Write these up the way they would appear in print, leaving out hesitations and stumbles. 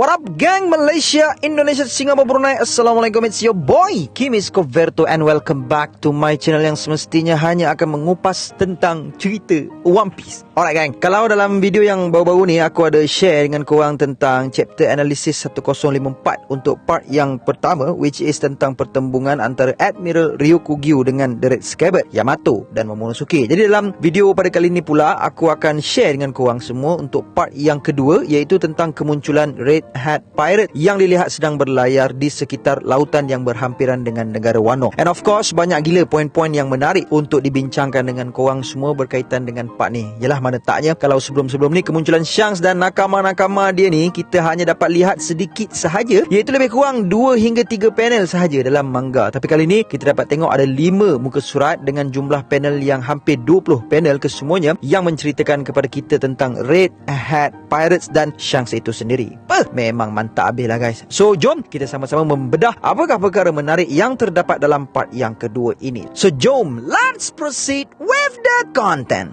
What up gang Malaysia, Indonesia, Singapura, Brunei. Assalamualaikum, it's your boy Kimis Coverto and welcome back to my channel yang semestinya hanya akan mengupas tentang cerita One Piece. Alright gang, kalau dalam video yang baru-baru ni aku ada share dengan korang tentang chapter analysis 1054 untuk part yang pertama, which is tentang pertembungan antara Admiral Ryukugyu dengan The Red Scabbard, Yamato dan Momonosuke. Jadi dalam video pada kali ni pula aku akan share dengan korang semua untuk part yang kedua, iaitu tentang kemunculan Red Hat Pirate yang dilihat sedang berlayar di sekitar lautan yang berhampiran dengan negara Wano. And of course banyak gila poin-poin yang menarik untuk dibincangkan dengan korang semua berkaitan dengan part ni. Yalah, mana taknya kalau sebelum-sebelum ni kemunculan Shanks dan nakama-nakama dia ni kita hanya dapat lihat sedikit sahaja, iaitu lebih kurang 2 hingga 3 panel sahaja dalam manga. Tapi kali ni kita dapat tengok ada 5 muka surat dengan jumlah panel yang hampir 20 panel kesemuanya yang menceritakan kepada kita tentang Red Hat Pirates dan Shanks itu sendiri. Memang mantap habis lah guys. So jom kita sama-sama membedah apakah perkara menarik yang terdapat dalam part yang kedua ini. So jom, let's proceed with the content.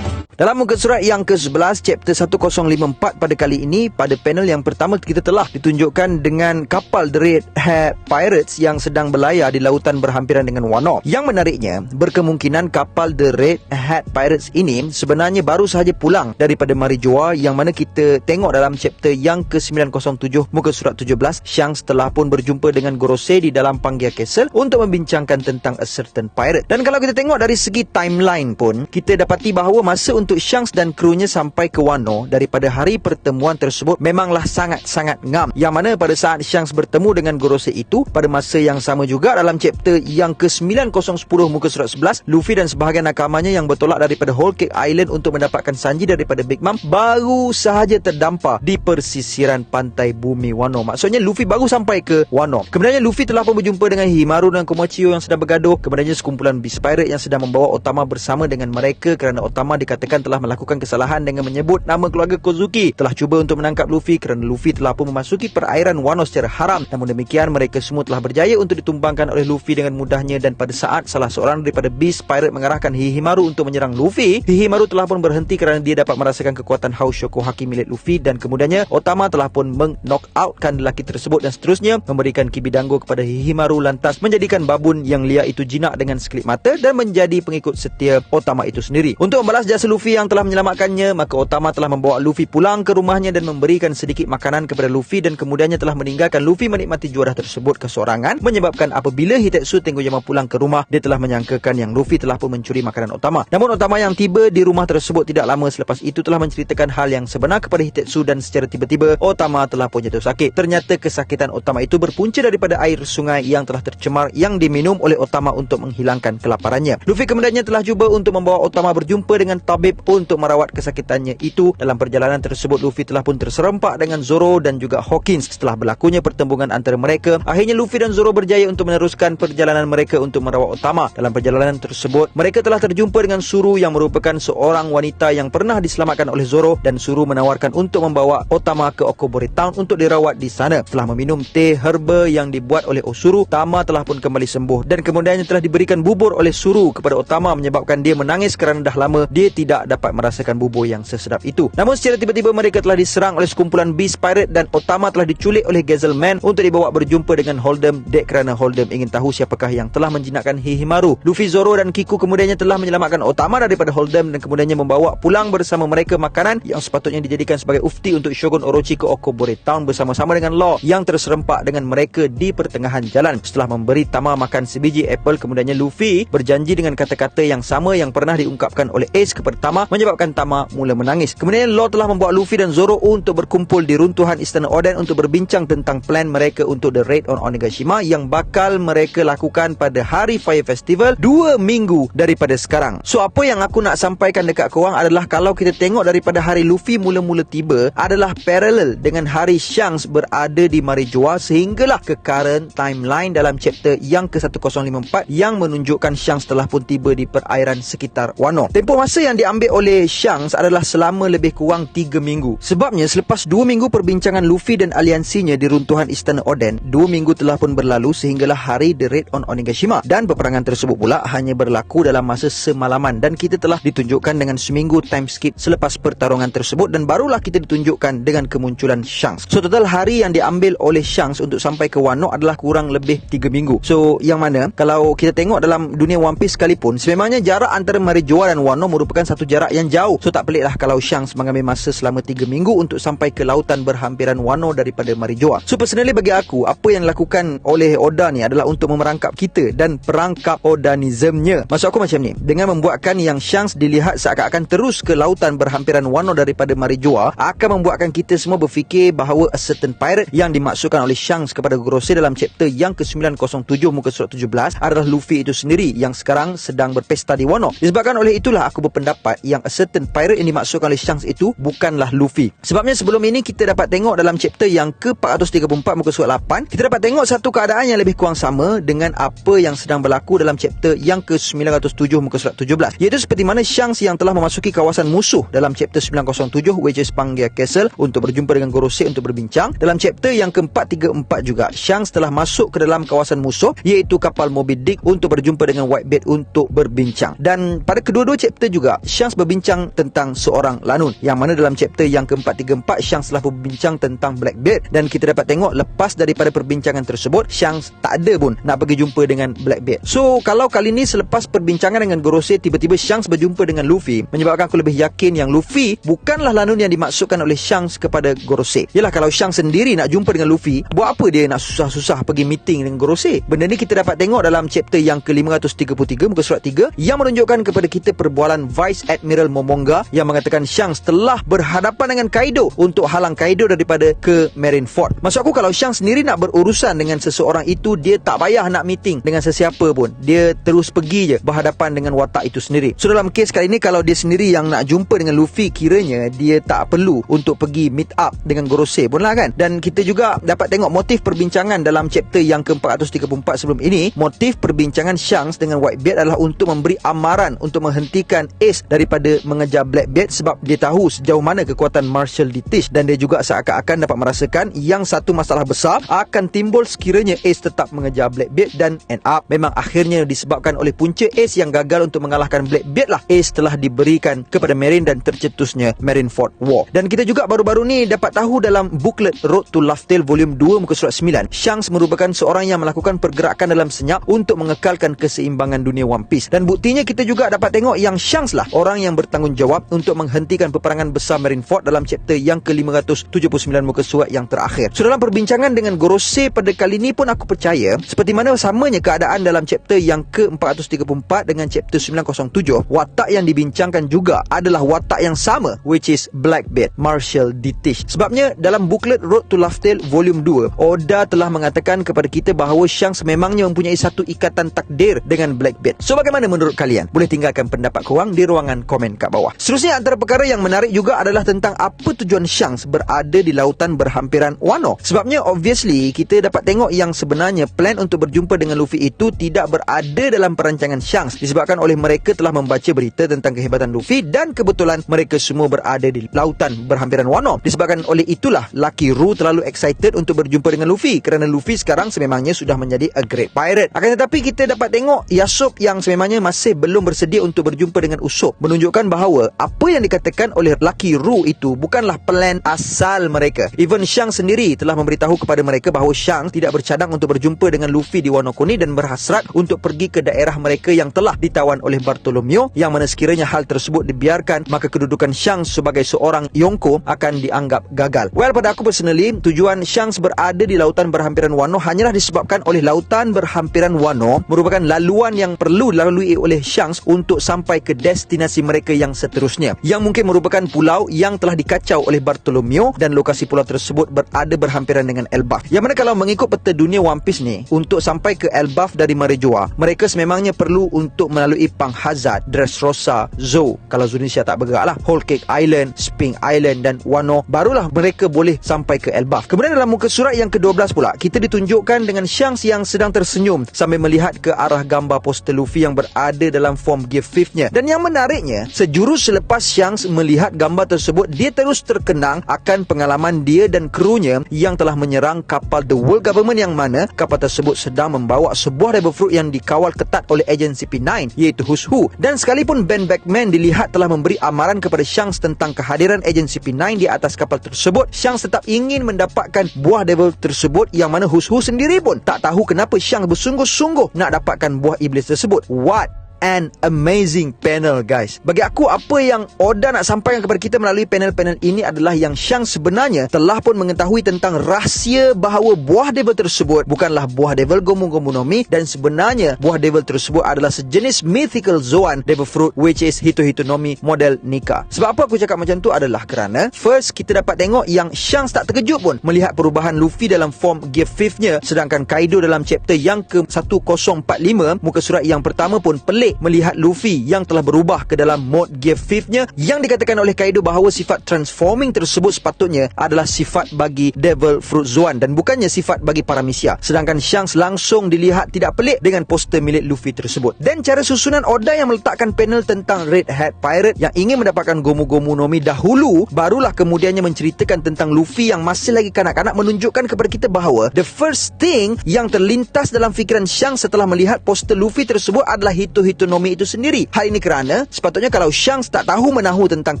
Dalam muka surat yang ke-11 chapter 1054 pada kali ini, pada panel yang pertama kita telah ditunjukkan dengan kapal The Red Hat Pirates yang sedang berlayar di lautan berhampiran dengan Wano. Yang menariknya, berkemungkinan kapal The Red Hat Pirates ini sebenarnya baru sahaja pulang daripada Marijoa, yang mana kita tengok dalam chapter yang ke-907 muka surat 17, Shanks telah pun berjumpa dengan Gorosei di dalam Pangaea Castle untuk membincangkan tentang a certain pirate. Dan kalau kita tengok dari segi timeline pun, kita dapati bahawa masa untuk Shanks dan krunya sampai ke Wano daripada hari pertemuan tersebut memanglah sangat-sangat ngam. Yang mana pada saat Shanks bertemu dengan Gorosei itu, pada masa yang sama juga dalam chapter yang ke-9010 muka surat 11, Luffy dan sebahagian nakamanya yang bertolak daripada Whole Cake Island untuk mendapatkan Sanji daripada Big Mom baru sahaja terdampar di persisiran pantai bumi Wano. Maksudnya Luffy baru sampai ke Wano. Kemudiannya Luffy telah pun berjumpa dengan Himaru dan Komochio yang sedang bergaduh. Kemudiannya sekumpulan Beast Pirate yang sedang membawa Otama bersama dengan mereka kerana Otama dikatakan telah melakukan kesalahan dengan menyebut nama keluarga Kozuki, telah cuba untuk menangkap Luffy kerana Luffy telah pun memasuki perairan Wano secara haram. Namun demikian mereka semua telah berjaya untuk ditumbangkan oleh Luffy dengan mudahnya, dan pada saat salah seorang daripada Beast Pirate mengarahkan Hihimaru untuk menyerang Luffy, Hihimaru telah pun berhenti kerana dia dapat merasakan kekuatan House Shoko Haki milik Luffy, dan kemudiannya Otama telah pun meng-knockoutkan lelaki tersebut dan seterusnya memberikan Kibidango kepada Hihimaru, lantas menjadikan babun yang liar itu jinak dengan sekelip mata dan menjadi pengikut setia Otama itu sendiri. Untuk membalas jasa Luffy yang telah menyelamatkannya, maka Otama telah membawa Luffy pulang ke rumahnya dan memberikan sedikit makanan kepada Luffy, dan kemudiannya telah meninggalkan Luffy menikmati juarah tersebut keseorangan, menyebabkan apabila Hitetsu Tengoyama pulang ke rumah, dia telah menyangkakan yang Luffy telah pun mencuri makanan Otama. Namun Otama yang tiba di rumah tersebut tidak lama selepas itu telah menceritakan hal yang sebenar kepada Hitetsu, dan secara tiba-tiba Otama telah pun jatuh sakit. Ternyata kesakitan Otama itu berpunca daripada air sungai yang telah tercemar yang diminum oleh Otama untuk menghilangkan kelaparannya. Luffy kemudiannya telah cuba untuk membawa Otama berjumpa dengan tabib untuk merawat kesakitannya itu. Dalam perjalanan tersebut Luffy telah pun terserempak dengan Zoro dan juga Hawkins. Setelah berlakunya pertembungan antara mereka, akhirnya Luffy dan Zoro berjaya untuk meneruskan perjalanan mereka untuk merawat Otama. Dalam perjalanan tersebut mereka telah terjumpa dengan Suru yang merupakan seorang wanita yang pernah diselamatkan oleh Zoro, dan Suru menawarkan untuk membawa Otama ke Okobore Town untuk dirawat di sana. Setelah meminum teh herba yang dibuat oleh Osuru, Otama telah pun kembali sembuh, dan kemudiannya telah diberikan bubur oleh Suru kepada Otama, menyebabkan dia menangis kerana dah lama dia tidak dapat merasakan bubur yang sesedap itu. Namun secara tiba-tiba mereka telah diserang oleh sekumpulan Beast Pirate, dan Otama telah diculik oleh Gazelman untuk dibawa berjumpa dengan Holdem Dek kerana Holdem ingin tahu siapakah yang telah menjinakkan Hihimaru. Luffy, Zoro dan Kiku kemudiannya telah menyelamatkan Otama daripada Holdem, dan kemudiannya membawa pulang bersama mereka makanan yang sepatutnya dijadikan sebagai ufti untuk Shogun Orochi ke Okobore Town bersama-sama dengan Law yang terserempak dengan mereka di pertengahan jalan. Setelah memberi Tama makan sebiji apple, kemudiannya Luffy berjanji dengan kata-kata yang sama yang pernah diungkapkan oleh Ace kepada Tama, menyebabkan Tama mula menangis. Kemudian Law telah membawa Luffy dan Zoro untuk berkumpul di runtuhan Istana Oden untuk berbincang tentang plan mereka untuk the raid on Onigashima yang bakal mereka lakukan pada hari Fire Festival 2 minggu daripada sekarang. So apa yang aku nak sampaikan dekat korang adalah, kalau kita tengok daripada hari Luffy mula-mula tiba adalah parallel dengan hari Shanks berada di Marijoa, sehinggalah ke current timeline dalam chapter yang ke-1054 yang menunjukkan Shanks telah pun tiba di perairan sekitar Wano. Tempoh masa yang diambil diambil oleh Shanks adalah selama lebih kurang 3 minggu. Sebabnya selepas 2 minggu perbincangan Luffy dan aliansinya di runtuhan Istana Oden, 2 minggu telah pun berlalu sehinggalah hari The Raid on Onigashima, dan peperangan tersebut pula hanya berlaku dalam masa semalaman, dan kita telah ditunjukkan dengan seminggu time skip selepas pertarungan tersebut, dan barulah kita ditunjukkan dengan kemunculan Shanks. So total hari yang diambil oleh Shanks untuk sampai ke Wano adalah kurang lebih 3 minggu. So yang mana kalau kita tengok dalam dunia One Piece sekalipun, sememangnya jarak antara Marijoa dan Wano merupakan satu jarak yang jauh. So tak peliklah kalau Shanks mengambil masa selama 3 minggu untuk sampai ke lautan berhampiran Wano daripada Marijoa. So personally bagi aku, apa yang dilakukan oleh Oda ni adalah untuk memerangkap kita dan perangkap Odanismnya. Maksud aku macam ni, dengan membuatkan yang Shanks dilihat seakan-akan terus ke lautan berhampiran Wano daripada Marijoa, akan membuatkan kita semua berfikir bahawa a certain pirate yang dimaksudkan oleh Shanks kepada Gorosei dalam chapter yang ke-907 muka surat 17 adalah Luffy itu sendiri yang sekarang sedang berpesta di Wano. Disebabkan oleh itulah aku berpendapat yang a certain pirate yang dimaksudkan oleh Shanks itu bukanlah Luffy. Sebabnya sebelum ini kita dapat tengok dalam chapter yang ke-434 muka surat 8, kita dapat tengok satu keadaan yang lebih kurang sama dengan apa yang sedang berlaku dalam chapter yang ke-907 muka surat 17, iaitu seperti mana Shanks yang telah memasuki kawasan musuh dalam chapter 907 which is Pangaea Castle untuk berjumpa dengan Gorosei untuk berbincang. Dalam chapter yang ke-434 juga Shanks telah masuk ke dalam kawasan musuh iaitu kapal Moby Dick untuk berjumpa dengan Whitebeard untuk berbincang. Dan pada kedua-dua chapter juga Shanks berbincang tentang seorang lanun, yang mana dalam chapter yang ke-434 Shanks telah berbincang tentang Blackbeard, dan kita dapat tengok lepas daripada perbincangan tersebut Shanks tak ada pun nak pergi jumpa dengan Blackbeard. So kalau kali ni selepas perbincangan dengan Gorosei tiba-tiba Shanks berjumpa dengan Luffy, menyebabkan aku lebih yakin yang Luffy bukanlah lanun yang dimaksudkan oleh Shanks kepada Gorosei. Yalah, kalau Shanks sendiri nak jumpa dengan Luffy, buat apa dia nak susah-susah pergi meeting dengan Gorosei? Benda ni kita dapat tengok dalam chapter yang ke-533 muka surat 3 yang menunjukkan kepada kita perbualan Vice Admiral Momonga yang mengatakan Shanks telah berhadapan dengan Kaido untuk halang Kaido daripada ke Marineford. Maksud aku, kalau Shanks sendiri nak berurusan dengan seseorang itu, dia tak payah nak meeting dengan sesiapa pun, dia terus pergi je berhadapan dengan watak itu sendiri. So dalam kes kali ni, kalau dia sendiri yang nak jumpa dengan Luffy, kiranya dia tak perlu untuk pergi meet up dengan Gorosei pun lah kan. Dan kita juga dapat tengok motif perbincangan dalam chapter yang ke-434 sebelum ini. Motif perbincangan Shanks dengan Whitebeard adalah untuk memberi amaran untuk menghentikan Ace daripada mengejar Blackbeard, sebab dia tahu sejauh mana kekuatan Marshal di Tish, dan dia juga seakan-akan dapat merasakan yang satu masalah besar akan timbul sekiranya Ace tetap mengejar Blackbeard, dan end up memang akhirnya disebabkan oleh punca Ace yang gagal untuk mengalahkan Blackbeard lah Ace telah diberikan kepada Marine dan tercetusnya Marineford War. Dan kita juga baru-baru ni dapat tahu dalam booklet Road to Laugh Tale volume 2 muka surat 9, Shanks merupakan seorang yang melakukan pergerakan dalam senyap untuk mengekalkan keseimbangan dunia One Piece. Dan buktinya kita juga dapat tengok yang Shanks lah orang yang bertanggungjawab untuk menghentikan peperangan besar Marineford dalam chapter yang ke-579 muka surat yang terakhir. So dalam perbincangan dengan Gorosei pada kali ni pun aku percaya seperti mana samanya keadaan dalam chapter yang ke-434 dengan chapter 907, watak yang dibincangkan juga adalah watak yang sama, which is Blackbeard, Marshal di Tish. Sebabnya dalam booklet Road to Laugh Tale volume 2, Oda telah mengatakan kepada kita bahawa Shanks memangnya mempunyai satu ikatan takdir dengan Blackbeard. So bagaimana menurut kalian? Boleh tinggalkan pendapat korang di ruangan komen kat bawah. Seterusnya, antara perkara yang menarik juga adalah tentang apa tujuan Shanks berada di lautan berhampiran Wano. Sebabnya obviously kita dapat tengok yang sebenarnya plan untuk berjumpa dengan Luffy itu tidak berada dalam perancangan Shanks, disebabkan oleh mereka telah membaca berita tentang kehebatan Luffy dan kebetulan mereka semua berada di lautan berhampiran Wano. Disebabkan oleh itulah Lucky Roux terlalu excited untuk berjumpa dengan Luffy, kerana Luffy sekarang sememangnya sudah menjadi a great pirate. Akan tetapi kita dapat tengok Yasop yang sememangnya masih belum bersedia untuk berjumpa dengan Usopp, menunjukkan bahawa apa yang dikatakan oleh Lucky Roux itu bukanlah plan asal mereka. Even Shanks sendiri telah memberitahu kepada mereka bahawa Shanks tidak bercadang untuk berjumpa dengan Luffy di Wano Kuni dan berhasrat untuk pergi ke daerah mereka yang telah ditawan oleh Bartolomeo, yang mana sekiranya hal tersebut dibiarkan, maka kedudukan Shanks sebagai seorang Yonko akan dianggap gagal. Well, pada aku personally, tujuan Shanks berada di lautan berhampiran Wano hanyalah disebabkan oleh lautan berhampiran Wano merupakan laluan yang perlu dilalui oleh Shanks untuk sampai ke destinasi mereka yang seterusnya, yang mungkin merupakan pulau yang telah dikacau oleh Bartolomeo, dan lokasi pulau tersebut berada berhampiran dengan Elbaf. Yang mana kalau mengikut peta dunia One Piece ni, untuk sampai ke Elbaf dari Marijoa, mereka sememangnya perlu untuk melalui Panghazard, Dressrosa, Zou, kalau Zunisha tak bergerak lah, Whole Cake Island, Sphinx Island dan Wano, barulah mereka boleh sampai ke Elbaf. Kemudian dalam muka surat yang ke-12 pula, kita ditunjukkan dengan Shanks yang sedang tersenyum sambil melihat ke arah gambar poster Luffy yang berada dalam form gear 5-nya. Dan yang menariknya, Sebenarnya, sejurus selepas Shanks melihat gambar tersebut, dia terus terkenang akan pengalaman dia dan krunya yang telah menyerang kapal The World Government, yang mana kapal tersebut sedang membawa sebuah devil fruit yang dikawal ketat oleh ejen CP9, iaitu Who's Who. Dan sekalipun Ben Beckman dilihat telah memberi amaran kepada Shanks tentang kehadiran ejen CP9 di atas kapal tersebut, Shanks tetap ingin mendapatkan buah devil tersebut, yang mana Who's Who sendiri pun tak tahu kenapa Shanks bersungguh-sungguh nak dapatkan buah iblis tersebut. What an amazing panel, guys. Bagi aku, apa yang Oda nak sampaikan kepada kita melalui panel-panel ini adalah yang Shanks sebenarnya telah pun mengetahui tentang rahsia bahawa buah devil tersebut bukanlah buah devil Gomu Gomu no Mi, dan sebenarnya buah devil tersebut adalah sejenis mythical Zoan devil fruit, which is Hito Hito no Mi model Nika. Sebab apa aku cakap macam tu adalah kerana first, kita dapat tengok yang Shanks tak terkejut pun melihat perubahan Luffy dalam form Gear 5-nya, sedangkan Kaido dalam chapter yang ke-1045 muka surat yang pertama pun pelik melihat Luffy yang telah berubah ke dalam mode Gear 5-nya, yang dikatakan oleh Kaido bahawa sifat transforming tersebut sepatutnya adalah sifat bagi Devil Fruit Zoan dan bukannya sifat bagi Paramecia. Sedangkan Shanks langsung dilihat tidak pelik dengan poster milik Luffy tersebut. Dan cara susunan Oda yang meletakkan panel tentang Red Hat Pirate yang ingin mendapatkan Gomu Gomu no Mi dahulu, barulah kemudiannya menceritakan tentang Luffy yang masih lagi kanak-kanak, menunjukkan kepada kita bahawa the first thing yang terlintas dalam fikiran Shanks setelah melihat poster Luffy tersebut adalah Hito Hito no Mi itu sendiri. Hal ini kerana sepatutnya kalau Shanks tak tahu menahu tentang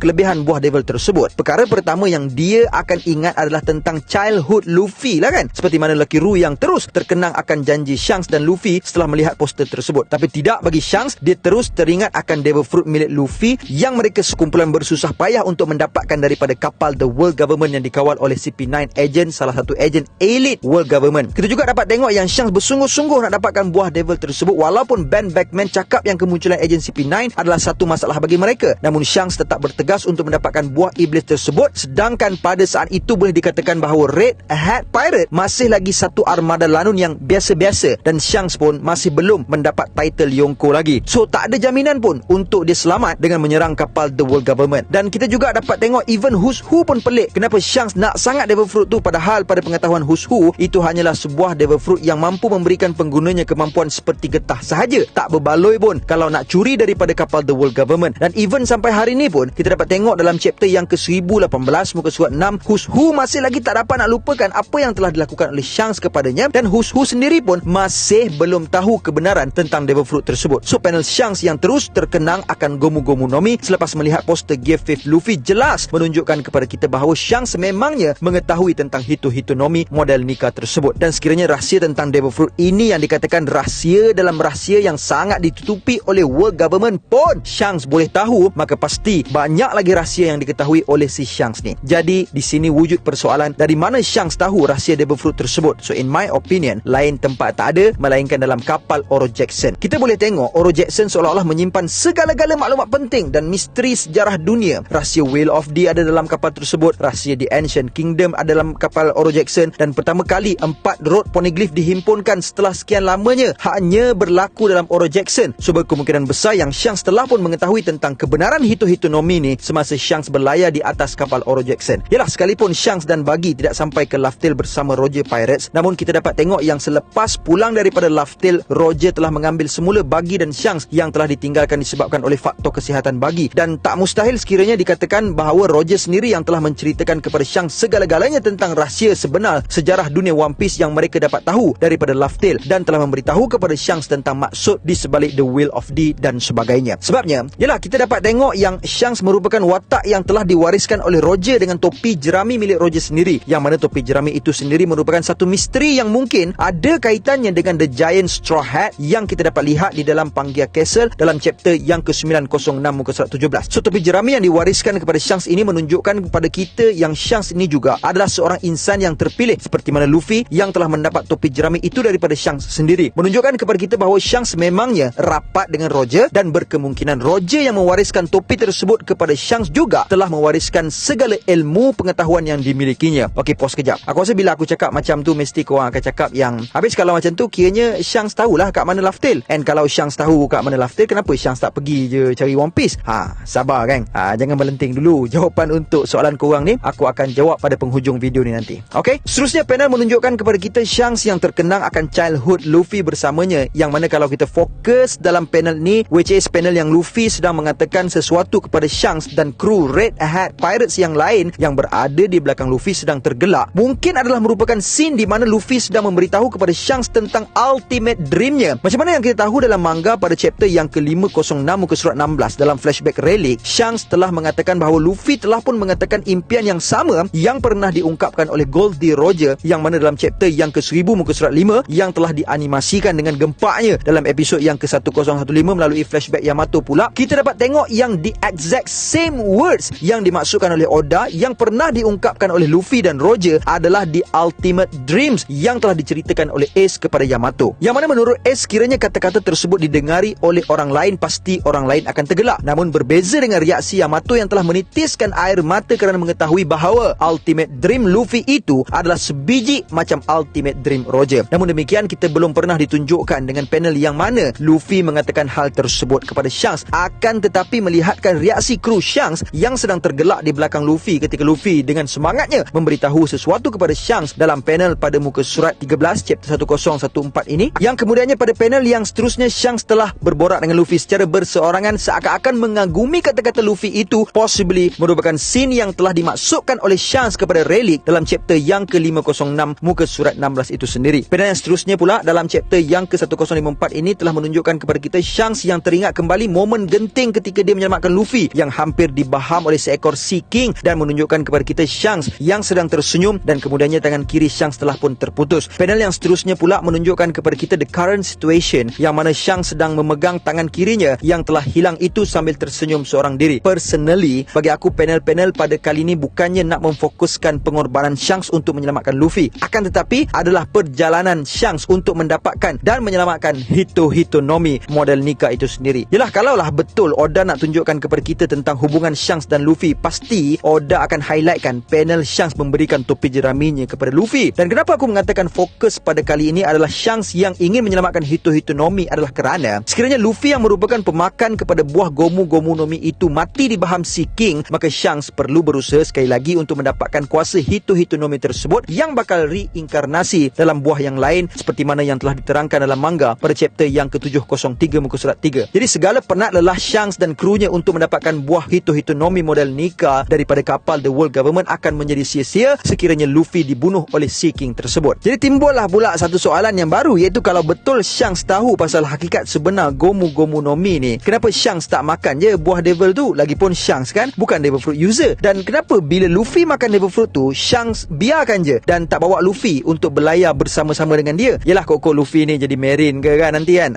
kelebihan buah devil tersebut, perkara pertama yang dia akan ingat adalah tentang childhood Luffy lah kan, seperti mana Lucky Roo yang terus terkenang akan janji Shanks dan Luffy setelah melihat poster tersebut. Tapi tidak bagi Shanks, dia terus teringat akan devil fruit milik Luffy yang mereka sekumpulan bersusah payah untuk mendapatkan daripada kapal The World Government yang dikawal oleh CP9 agent, salah satu agent elite World Government. Kita juga dapat tengok yang Shanks bersungguh-sungguh nak dapatkan buah devil tersebut, walaupun Ben Beckman cakap yang kemunculan ejen CP9 adalah satu masalah bagi mereka. Namun Shanks tetap bertegas untuk mendapatkan buah iblis tersebut, sedangkan pada saat itu boleh dikatakan bahawa Red Hat Pirate masih lagi satu armada lanun yang biasa-biasa, dan Shanks pun masih belum mendapat title Yonko lagi. So tak ada jaminan pun untuk dia selamat dengan menyerang kapal The World Government. Dan kita juga dapat tengok even Who's Who pun pelik kenapa Shanks nak sangat devil fruit tu, padahal pada pengetahuan Who's Who itu hanyalah sebuah devil fruit yang mampu memberikan penggunanya kemampuan seperti getah sahaja, tak berbaloi pun kalau nak curi daripada kapal The World Government. Dan even sampai hari ni pun kita dapat tengok dalam chapter yang ke-1018 muka surat 6, Who's Who masih lagi tak dapat nak lupakan apa yang telah dilakukan oleh Shanks kepadanya, dan Who's Who sendiri pun masih belum tahu kebenaran tentang devil fruit tersebut. So panel Shanks yang terus terkenang akan Gomu Gomu no Mi selepas melihat poster Gear 5 Luffy jelas menunjukkan kepada kita bahawa Shanks memangnya mengetahui tentang Hito Hito no Mi model Nika tersebut. Dan sekiranya rahsia tentang devil fruit ini yang dikatakan rahsia dalam rahsia yang sangat ditutupi oleh World Government pun Shanks boleh tahu, maka pasti banyak lagi rahsia yang diketahui oleh si Shanks ni. Jadi di sini wujud persoalan, dari mana Shanks tahu rahsia devil fruit tersebut? So in my opinion, lain tempat tak ada melainkan dalam kapal Oro Jackson. Kita boleh tengok Oro Jackson seolah-olah menyimpan segala-gala maklumat penting dan misteri sejarah dunia. Rahsia Whale of D ada dalam kapal tersebut, rahsia The Ancient Kingdom ada dalam kapal Oro Jackson, dan pertama kali 4 road poneglyph dihimpunkan setelah sekian lamanya hanya berlaku dalam Oro Jackson. So berkemungkinan besar yang Shanks telah pun mengetahui tentang kebenaran Hito Hito no Mi ni semasa Shanks berlayar di atas kapal Oro Jackson. Yalah, sekalipun Shanks dan Buggy tidak sampai ke Laugh Tale bersama Roger Pirates, namun kita dapat tengok yang selepas pulang daripada Laugh Tale, Roger telah mengambil semula Buggy dan Shanks yang telah ditinggalkan disebabkan oleh faktor kesihatan Buggy. Dan tak mustahil sekiranya dikatakan bahawa Roger sendiri yang telah menceritakan kepada Shanks segala-galanya tentang rahsia sebenar sejarah dunia One Piece yang mereka dapat tahu daripada Laugh Tale, dan telah memberitahu kepada Shanks tentang maksud di sebalik The Whale of D dan sebagainya. Sebabnya, yalah, kita dapat tengok yang Shanks merupakan watak yang telah diwariskan oleh Roger dengan topi jerami milik Roger sendiri, yang mana topi jerami itu sendiri merupakan satu misteri yang mungkin ada kaitannya dengan The Giant Straw Hat yang kita dapat lihat di dalam Pangaea Castle dalam chapter yang ke-906 muka surat 17. So topi jerami yang diwariskan kepada Shanks ini menunjukkan kepada kita yang Shanks ini juga adalah seorang insan yang terpilih, seperti mana Luffy yang telah mendapat topi jerami itu daripada Shanks sendiri. Menunjukkan kepada kita bahawa Shanks memangnya rapat dengan Roger, dan berkemungkinan Roger yang mewariskan topi tersebut kepada Shanks juga telah mewariskan segala ilmu pengetahuan yang dimilikinya. Okey, pause kejap. Aku rasa bila aku cakap macam tu, mesti korang akan cakap yang habis kalau macam tu kiranya Shanks tahulah kat mana Laugh Tale. And kalau Shanks tahu kat mana Laugh Tale, kenapa Shanks tak pergi je cari One Piece? Sabar kan? Jangan melenting dulu. Jawapan untuk soalan korang ni aku akan jawab pada penghujung video ni nanti. Okey? Seterusnya panel menunjukkan kepada kita Shanks yang terkenang akan childhood Luffy bersamanya, yang mana kalau kita fokus dalam dalam panel ni, which is panel yang Luffy sedang mengatakan sesuatu kepada Shanks dan kru Red Hat Pirates yang lain yang berada di belakang Luffy sedang tergelak. Mungkin adalah merupakan scene di mana Luffy sedang memberitahu kepada Shanks tentang ultimate dreamnya. Macam mana yang kita tahu dalam manga pada chapter yang ke-506 muka surat 16 dalam flashback Relic, Shanks telah mengatakan bahawa Luffy telah pun mengatakan impian yang sama yang pernah diungkapkan oleh Goldie Roger, yang mana dalam chapter yang ke-1000 muka surat 5 yang telah dianimasikan dengan gempanya dalam episod yang ke-1015 melalui flashback Yamato pula, kita dapat tengok yang the exact same words yang dimaksudkan oleh Oda yang pernah diungkapkan oleh Luffy dan Roger adalah the ultimate dreams yang telah diceritakan oleh Ace kepada Yamato. Yang mana menurut Ace, kiranya kata-kata tersebut didengari oleh orang lain, pasti orang lain akan tergelak. Namun berbeza dengan reaksi Yamato yang telah menitiskan air mata kerana mengetahui bahawa ultimate dream Luffy itu adalah sebiji macam ultimate dream Roger. Namun demikian, kita belum pernah ditunjukkan dengan panel yang mana Luffy mengatakan hal tersebut kepada Shanks. Akan tetapi melihatkan reaksi kru Shanks yang sedang tergelak di belakang Luffy ketika Luffy dengan semangatnya memberitahu sesuatu kepada Shanks dalam panel pada muka surat 13 chapter 1014 ini, yang kemudiannya pada panel yang seterusnya Shanks telah berborak dengan Luffy secara berseorangan seakan-akan mengagumi kata-kata Luffy itu, possibly merupakan scene yang telah dimaksudkan oleh Shanks kepada Relic dalam chapter yang ke-506 muka surat 16 itu sendiri. Panel yang seterusnya pula dalam chapter yang ke-1054 ini telah menunjukkan kepada kita Shanks yang teringat kembali momen genting ketika dia menyelamatkan Luffy yang hampir dibaham oleh seekor Sea King, dan menunjukkan kepada kita Shanks yang sedang tersenyum dan kemudiannya tangan kiri Shanks telah pun terputus. Panel yang seterusnya pula menunjukkan kepada kita the current situation yang mana Shanks sedang memegang tangan kirinya yang telah hilang itu sambil tersenyum seorang diri. Personally, bagi aku panel-panel pada kali ini bukannya nak memfokuskan pengorbanan Shanks untuk menyelamatkan Luffy, akan tetapi adalah perjalanan Shanks untuk mendapatkan dan menyelamatkan Hitohitonomi model Nika itu sendiri. Yalah, kalaulah betul Oda nak tunjukkan kepada kita tentang hubungan Shanks dan Luffy, pasti Oda akan highlightkan panel Shanks memberikan topi jeraminya kepada Luffy. Dan kenapa aku mengatakan fokus pada kali ini adalah Shanks yang ingin menyelamatkan Hitohitonomi adalah kerana sekiranya Luffy yang merupakan pemakan kepada buah Gomu-Gomu Nomi itu mati di baham Sea King, maka Shanks perlu berusaha sekali lagi untuk mendapatkan kuasa Hitohitonomi tersebut yang bakal reinkarnasi dalam buah yang lain seperti mana yang telah diterangkan dalam manga pada chapter yang ke-703 muka surat 3. Jadi segala penat lelah Shanks dan krunya untuk mendapatkan buah Hitohitonomi model Nika daripada kapal The World Government akan menjadi sia-sia sekiranya Luffy dibunuh oleh Sea King tersebut. Jadi timbullah pula satu soalan yang baru, iaitu kalau betul Shanks tahu pasal hakikat sebenar Gomu-Gomu Nomi ni, kenapa Shanks tak makan je buah devil tu? Lagipun Shanks kan bukan devil fruit user. Dan kenapa bila Luffy makan devil fruit tu, Shanks biarkan je dan tak bawa Luffy untuk berlayar bersama-sama dengan dia? Yalah, kok Luffy ni jadi marine ke kan nanti kan?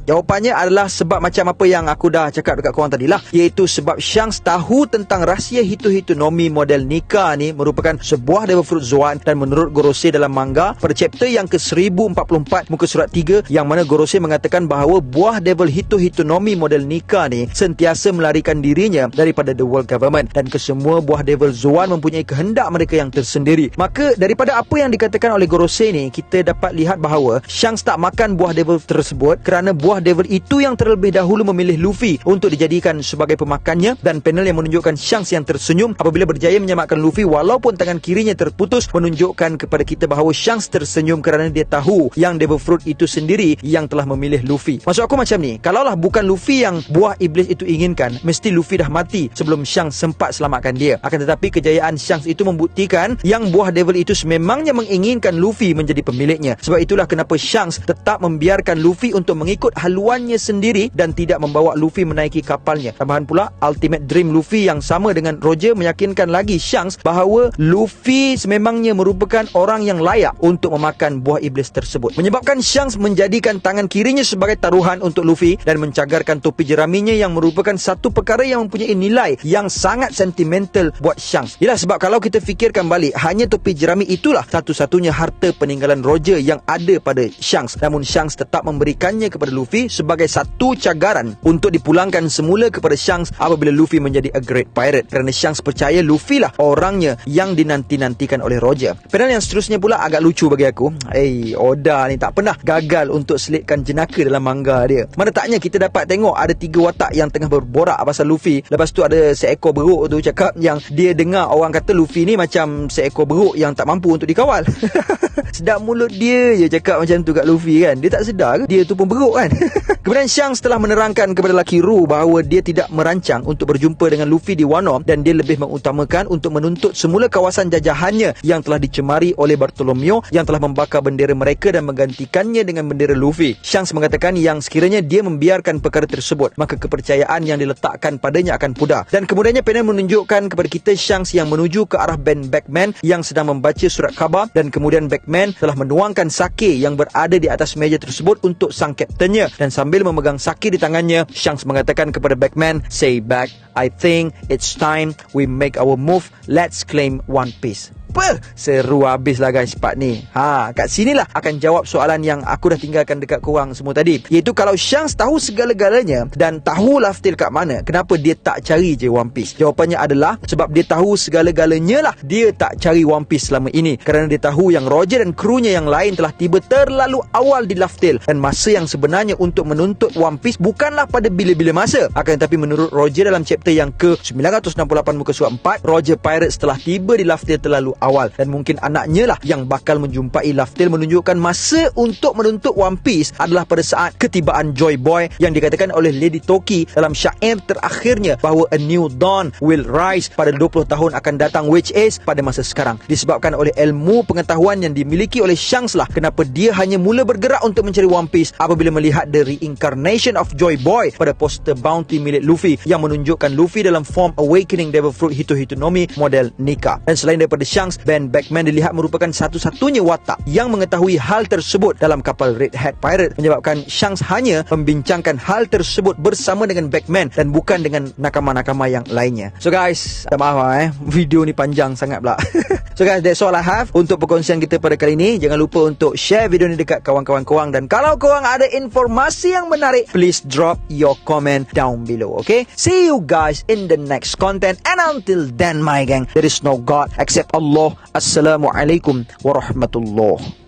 Jawapannya adalah sebab macam apa yang aku dah cakap dekat korang tadi lah, iaitu sebab Shanks tahu tentang rahsia Hitohitonomi model Nika ni merupakan sebuah devil fruit Zoan. Dan menurut Gorosei dalam manga pada chapter yang ke-1044 muka surat 3, yang mana Gorosei mengatakan bahawa buah devil Hitohitonomi model Nika ni sentiasa melarikan dirinya daripada The World Government, dan kesemua buah devil Zoan mempunyai kehendak mereka yang tersendiri. Maka daripada apa yang dikatakan oleh Gorosei ni, kita dapat lihat bahawa Shanks tak makan buah devil tersebut kerana buah devil itu yang terlebih dahulu memilih Luffy untuk dijadikan sebagai pemakannya. Dan panel yang menunjukkan Shanks yang tersenyum apabila berjaya menyelamatkan Luffy walaupun tangan kirinya terputus menunjukkan kepada kita bahawa Shanks tersenyum kerana dia tahu yang devil fruit itu sendiri yang telah memilih Luffy. Maksud aku macam ni, kalaulah bukan Luffy yang buah iblis itu inginkan, mesti Luffy dah mati sebelum Shanks sempat selamatkan dia. Akan tetapi kejayaan Shanks itu membuktikan yang buah devil itu sememangnya menginginkan Luffy menjadi pemiliknya. Sebab itulah kenapa Shanks tetap membiarkan Luffy untuk mengikut haluannya sendiri dan tidak membawa Luffy menaiki kapalnya. Tambahan pula, ultimate dream Luffy yang sama dengan Roger meyakinkan lagi Shanks bahawa Luffy sememangnya merupakan orang yang layak untuk memakan buah iblis tersebut. Menyebabkan Shanks menjadikan tangan kirinya sebagai taruhan untuk Luffy dan mencagarkan topi jeraminya yang merupakan satu perkara yang mempunyai nilai yang sangat sentimental buat Shanks. Yalah, sebab kalau kita fikirkan balik, hanya topi jerami itulah satu-satunya harta peninggalan Roger yang ada pada Shanks. Namun Shanks tetap memberikannya kepada Luffy sebagai satu cagaran untuk dipulangkan semula kepada Shanks apabila Luffy menjadi a great pirate, kerana Shanks percaya Luffy lah orangnya yang dinanti-nantikan oleh Roger. Panel yang seterusnya pula agak lucu bagi aku. Oda ni tak pernah gagal untuk selitkan jenaka dalam manga dia. Mana taknya kita dapat tengok ada 3 watak yang tengah berborak pasal Luffy. Lepas tu ada seekor beruk tu cakap yang dia dengar orang kata Luffy ni macam seekor beruk yang tak mampu untuk dikawal. Sedap mulut dia je cakap macam tu kat Luffy kan. Dia tak sedar ke dia tu pun beruk kan? Kemudian Shanks telah menerangkan kepada lelaki Ru bahawa dia tidak merancang untuk berjumpa dengan Luffy di Wano dan dia lebih mengutamakan untuk menuntut semula kawasan jajahannya yang telah dicemari oleh Bartolomeo yang telah membakar bendera mereka dan menggantikannya dengan bendera Luffy. Shanks mengatakan yang sekiranya dia membiarkan perkara tersebut, maka kepercayaan yang diletakkan padanya akan pudar. Dan kemudiannya panel menunjukkan kepada kita Shanks yang menuju ke arah Ben Beckman yang sedang membaca surat khabar dan kemudian Beckman telah menuangkan sake yang berada di atas meja tersebut untuk sang kaptennya dan sambil memegang sake di tangannya, Shanks mengatakan kepada Beckman, "Say back, I think it's time we make our move. Let's claim One Piece." Seru habislah guys part ni. Kat sinilah akan jawab soalan yang aku dah tinggalkan dekat korang semua tadi, iaitu kalau Shanks tahu segala-galanya dan tahu Laugh Tale kat mana, kenapa dia tak cari je One Piece? Jawapannya adalah sebab dia tahu segala-galanya lah dia tak cari One Piece selama ini, kerana dia tahu yang Roger dan krunya yang lain telah tiba terlalu awal di Laugh Tale dan masa yang sebenarnya untuk menuntut One Piece bukanlah pada bila-bila masa. Akan tetapi menurut Roger dalam chapter yang ke-968 muka surat 4, Roger Pirates telah tiba di Laugh Tale terlalu awal dan mungkin anaknya lah yang bakal menjumpai Laugh Tale, menunjukkan masa untuk menuntut One Piece adalah pada saat ketibaan Joy Boy yang dikatakan oleh Lady Toki dalam syair terakhirnya bahawa a new dawn will rise pada 20 tahun akan datang, which is pada masa sekarang. Disebabkan oleh ilmu pengetahuan yang dimiliki oleh Shanks lah kenapa dia hanya mula bergerak untuk mencari One Piece apabila melihat the reincarnation of Joy Boy pada poster bounty milik Luffy yang menunjukkan Luffy dalam form Awakening Devil Fruit Hito Hito no Mi model Nika. Dan selain daripada Shanks, Ben Beckman dilihat merupakan satu-satunya watak yang mengetahui hal tersebut dalam kapal Red Hat Pirate, menyebabkan Shanks hanya membincangkan hal tersebut bersama dengan Beckman dan bukan dengan nakama-nakama yang lainnya. So guys, maaf video ni panjang sangat pula. So guys, that's all I have untuk perkongsian kita pada kali ini. Jangan lupa untuk share video ni dekat kawan-kawan korang, dan kalau korang ada informasi yang menarik, please drop your comment down below. Okay, see you guys in the next content, and until then my gang, there is no God except Allah. Assalamualaikum warahmatullahi